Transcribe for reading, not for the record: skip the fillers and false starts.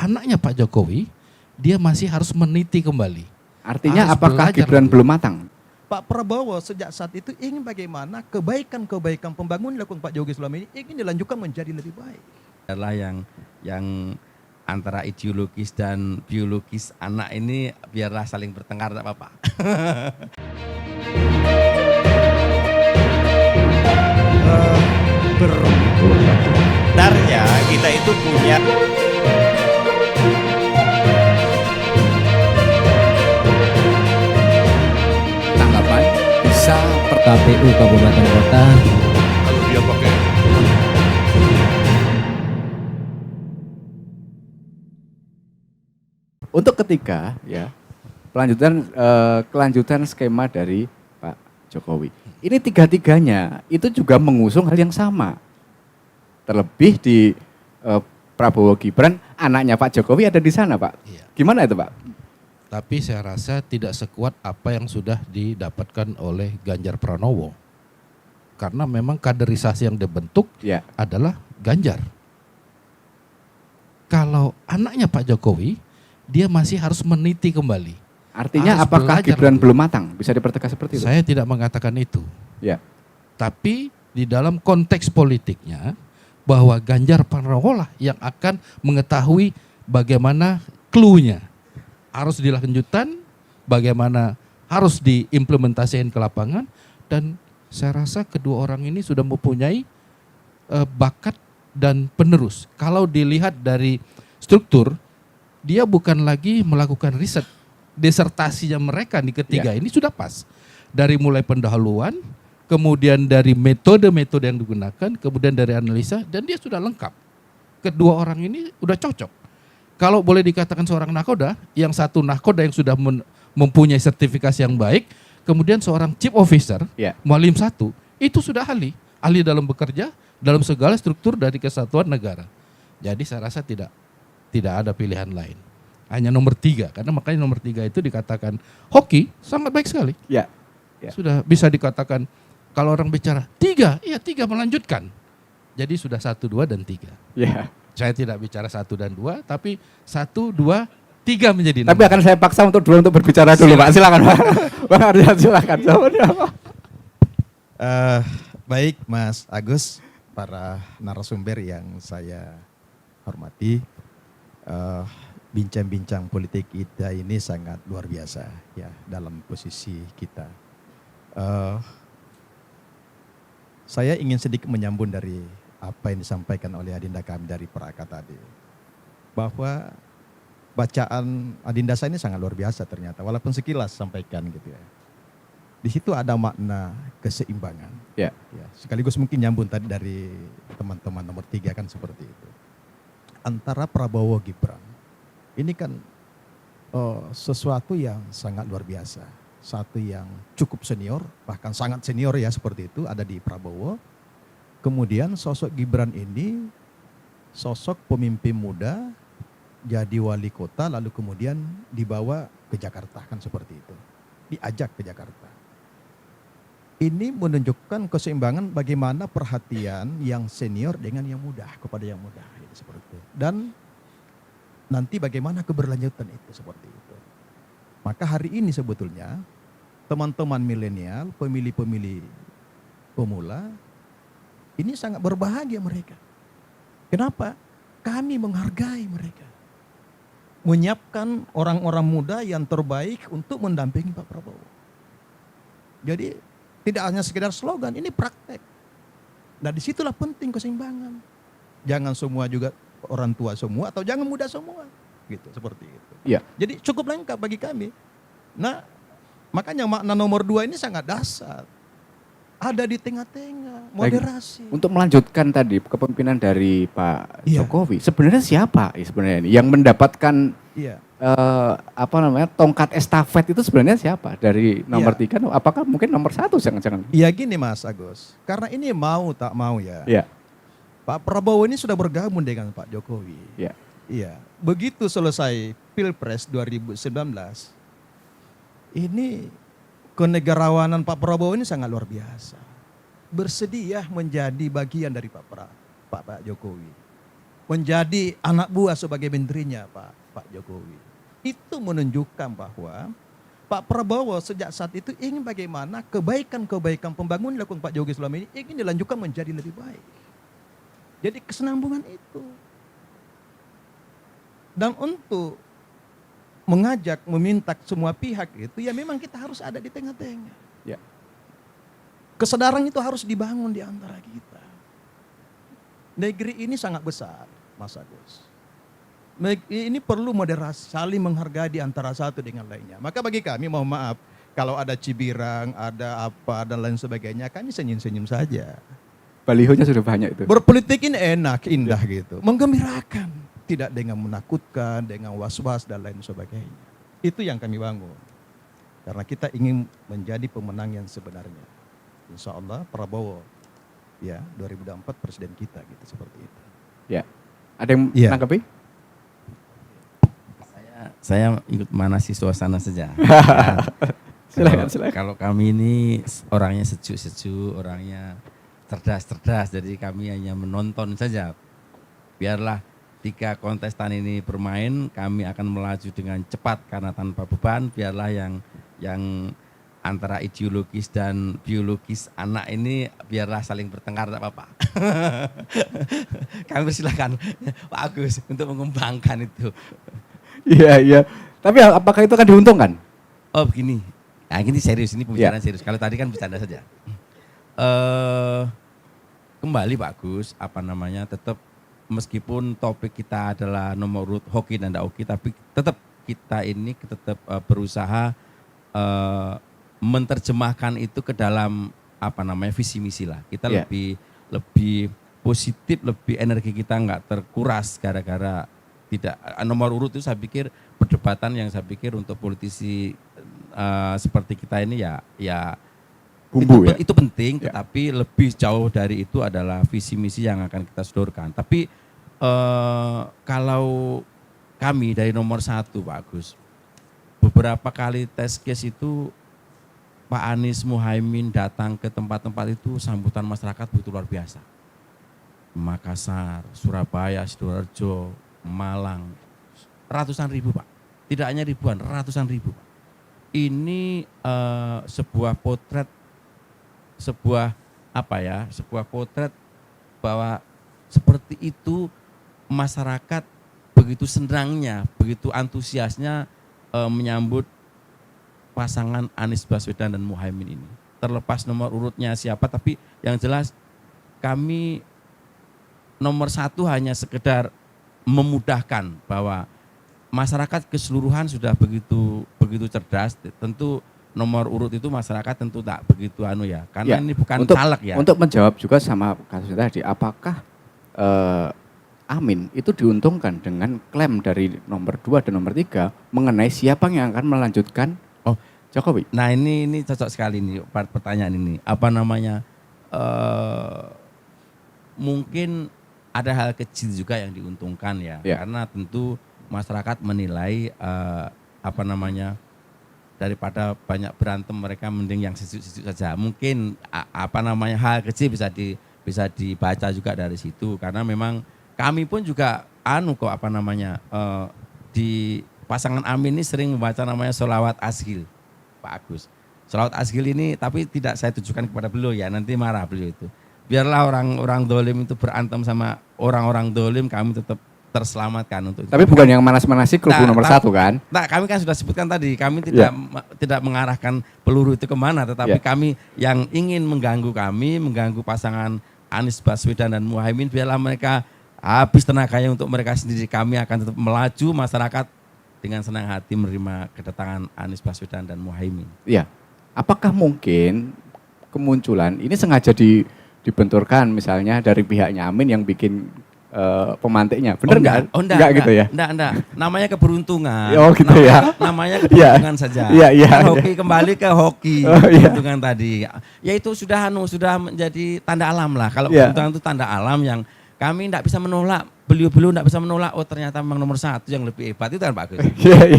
anaknya Pak Jokowi, dia masih harus meniti kembali. Artinya Harus apakah belajar Gibran lebih. belum matang? Pak Prabowo sejak saat itu ingin bagaimana kebaikan-kebaikan pembangunan dilakukan Pak Jokowi selama ini ingin dilanjutkan menjadi lebih baik. Adalah yang antara ideologis dan biologis anak ini biarlah saling bertengkar, tak apa-apa. Sebenarnya kita itu punya Tanggapan bisa KPU Kabupaten Kota. kalau dia pakai untuk ketika ya kelanjutan skema dari Pak Jokowi. Ini tiga-tiganya itu juga mengusung hal yang sama. Terlebih di Prabowo Gibran, anaknya Pak Jokowi ada di sana, Pak. Iya. Gimana itu, Pak? Tapi saya rasa tidak sekuat apa yang sudah didapatkan oleh Ganjar Pranowo. Karena memang kaderisasi yang dibentuk Ya. adalah Ganjar. Kalau anaknya Pak Jokowi, dia masih harus meniti kembali. Artinya Harus apakah belajar Gibran lebih. belum matang? Bisa dipertegas seperti itu? Saya tidak mengatakan itu. Ya. Tapi di dalam konteks politiknya, bahwa Ganjar Pranowo lah yang akan mengetahui bagaimana clue-nya. Harus dilanjutkan, bagaimana harus diimplementasikan ke lapangan, dan saya rasa kedua orang ini sudah mempunyai bakat dan penerus. Kalau dilihat dari struktur, dia bukan lagi melakukan riset. Disertasinya mereka di ketiga ini sudah pas. Dari mulai pendahuluan, kemudian dari metode-metode yang digunakan, kemudian dari analisa, dan dia sudah lengkap. Kedua orang ini sudah cocok. Kalau boleh dikatakan seorang nakoda, yang satu nakoda yang sudah mempunyai sertifikasi yang baik, kemudian seorang chief officer, Ya. Mualim 1, itu sudah ahli dalam bekerja, dalam segala struktur dari kesatuan negara. Jadi saya rasa tidak ada pilihan lain. Hanya nomor 3, karena makanya nomor 3 itu dikatakan hoki sangat baik sekali. Ya. Ya. Sudah bisa dikatakan kalau orang bicara 3, iya 3 melanjutkan. Jadi sudah 1, 2, dan 3. Ya. Saya tidak bicara 1 dan 2, tapi 1, 2, 3 menjadi Tapi nomor. akan saya paksa untuk berbicara dulu, Pak. Silakan, Pak. Bang Ardian, silakan. Baik Mas Agus, para narasumber yang saya hormati, bincang-bincang politik kita ini sangat luar biasa ya dalam posisi kita. Saya ingin sedikit menyambung dari apa yang disampaikan oleh Adinda kami dari Praka tadi, bahwa bacaan Adinda saya ini sangat luar biasa ternyata, walaupun sekilas sampaikan gitu ya. Di situ ada makna keseimbangan. Ya. Ya, sekaligus mungkin nyambung tadi dari teman-teman nomor 3 kan seperti itu. Antara Prabowo Gibran, ini kan sesuatu yang sangat luar biasa. Satu yang cukup senior, bahkan sangat senior ya seperti itu ada di Prabowo. Kemudian sosok Gibran ini sosok pemimpin muda, jadi wali kota lalu kemudian dibawa ke Jakarta kan seperti itu. Diajak ke Jakarta. Ini menunjukkan keseimbangan bagaimana perhatian yang senior dengan yang muda kepada yang muda gitu, seperti itu. Dan nanti bagaimana keberlanjutan itu seperti itu. Maka hari ini sebetulnya teman-teman milenial, pemilih-pemilih pemula ini sangat berbahagia mereka. Kenapa? Kami menghargai mereka. Menyiapkan orang-orang muda yang terbaik untuk mendampingi Pak Prabowo. Jadi tidak hanya sekedar slogan, ini praktek. Nah disitulah penting keseimbangan. Jangan semua juga orang tua semua atau jangan muda semua. Gitu, seperti itu. Ya. Jadi cukup lengkap bagi kami. Nah makanya makna nomor 2 ini sangat dasar. Ada di tengah-tengah, moderasi. Untuk melanjutkan tadi kepemimpinan dari Pak Iya. Jokowi, sebenarnya siapa sebenarnya ini yang mendapatkan Iya. tongkat estafet itu sebenarnya siapa dari nomor Iya. 3? Apakah mungkin nomor 1 jangan-jangan? Ya gini Mas Agus, karena ini mau tak mau ya. Ya. Pak Prabowo ini sudah bergabung dengan Pak Jokowi. Ya. Iya, begitu selesai Pilpres 2019, ini kenegarawanan Pak Prabowo ini sangat luar biasa. Bersedia menjadi bagian dari Pak Jokowi. menjadi anak buah sebagai menterinya Pak Jokowi. Itu menunjukkan bahwa Pak Prabowo sejak saat itu ingin bagaimana kebaikan-kebaikan pembangunan dilakukan Pak Jokowi selama ini ingin dilanjutkan menjadi lebih baik. Jadi kesenambungan itu. Dan untuk mengajak, meminta semua pihak itu ya memang kita harus ada di tengah-tengah. Ya. Kesadaran itu harus dibangun di antara kita. Negeri ini sangat besar, Mas Agus. Ini perlu moderasi, saling menghargai di antara satu dengan lainnya. Maka bagi kami mohon maaf, kalau ada cibirang, ada apa dan lain sebagainya, kami senyum-senyum saja. Balihonya sudah banyak itu. Berpolitik ini enak, indah gitu. Menggembirakan, tidak dengan menakutkan, dengan was-was dan lain sebagainya. Itu yang kami bangun. Karena kita ingin menjadi pemenang yang sebenarnya. Insya Allah Prabowo ya 2024 presiden kita gitu seperti itu. Ya. Ada yang Iya. menanggapi? Saya ikut manasi suasana saja. Silakan. Kalau kami ini orangnya sejuk-sejuk, orangnya cerdas-cerdas, jadi kami hanya menonton saja. Biarlah 3 kontestan ini bermain, kami akan melaju dengan cepat karena tanpa beban. Biarlah yang antara ideologis dan biologis anak ini biarlah saling bertengkar, tidak apa-apa. Kami persilakan Pak Agus untuk mengembangkan itu. Iya. Tapi apakah itu akan diuntungkan? Oh begini, nah ini serius, ini pembicaraan serius. Kalau tadi kan bercanda saja. Kembali Pak Agus, tetap meskipun topik kita adalah nomor urut hoki dan tidak hoki, tapi tetap kita ini tetap berusaha menerjemahkan itu ke dalam visi misi lah. Kita Yeah. lebih positif, lebih energi kita nggak terkuras gara-gara tidak nomor urut itu. Saya pikir perdebatan yang saya pikir untuk politisi seperti kita ini ya Bumbu ya. itu penting, Ya. tetapi lebih jauh dari itu adalah visi misi yang akan kita sodorkan. Tapi kalau kami dari nomor 1 Pak Agus, beberapa kali tes case itu Pak Anies Muhaimin datang ke tempat-tempat itu, sambutan masyarakat begitu luar biasa. Makassar, Surabaya, Sidoarjo, Malang, ratusan ribu Pak. Tidak hanya ribuan, ratusan ribu Pak. Ini sebuah potret, sebuah potret bahwa seperti itu masyarakat begitu senangnya, begitu antusiasnya menyambut pasangan Anies Baswedan dan Muhaimin ini. Terlepas nomor urutnya siapa, tapi yang jelas kami nomor 1 hanya sekedar memudahkan bahwa masyarakat keseluruhan sudah begitu cerdas. Tentu nomor urut itu masyarakat tentu tak begitu karena ini bukan caleg ya. Untuk menjawab juga sama kasus tadi, apakah Amin itu diuntungkan dengan klaim dari nomor 2 dan nomor 3 mengenai siapa yang akan melanjutkan Jokowi? Nah ini cocok sekali nih pertanyaan ini. Mungkin ada hal kecil juga yang diuntungkan ya. Karena tentu masyarakat menilai daripada banyak berantem mereka mending yang sejuk-sejuk saja. Mungkin hal kecil bisa dibaca juga dari situ, karena memang kami pun juga di pasangan Amin ini sering membaca namanya sholawat asghil Pak Agus. Sholawat asghil ini tapi tidak saya tujukan kepada beliau ya, nanti marah beliau itu. Biarlah orang-orang dolim itu berantem sama orang-orang dolim, kami tetap terselamatkan untuk itu. Tapi bukan yang manas-manasi kubu nomor 1 kan? Nah, kami kan sudah sebutkan tadi, kami tidak mengarahkan peluru itu kemana, tetapi kami yang ingin mengganggu pasangan Anies Baswedan dan Muhaimin, biarlah mereka habis tenaganya untuk mereka sendiri. Kami akan tetap melaju, masyarakat dengan senang hati menerima kedatangan Anies Baswedan dan Muhaimin. Iya. Apakah mungkin kemunculan ini sengaja dibenturkan misalnya dari pihaknya Amin yang bikin pemantiknya, benar nggak? Enggak gitu ya? Enggak. Namanya keberuntungan. Oh gitu ya? Namanya keberuntungan saja. Iya. Hoki kembali ke hoki. Keberuntungan tadi. Ya itu sudah menjadi tanda alam lah. Kalau keberuntungan itu tanda alam yang kami tidak bisa menolak. Beliau tidak bisa menolak. Oh ternyata memang nomor 1 yang lebih hebat, itu kan Pak Agus.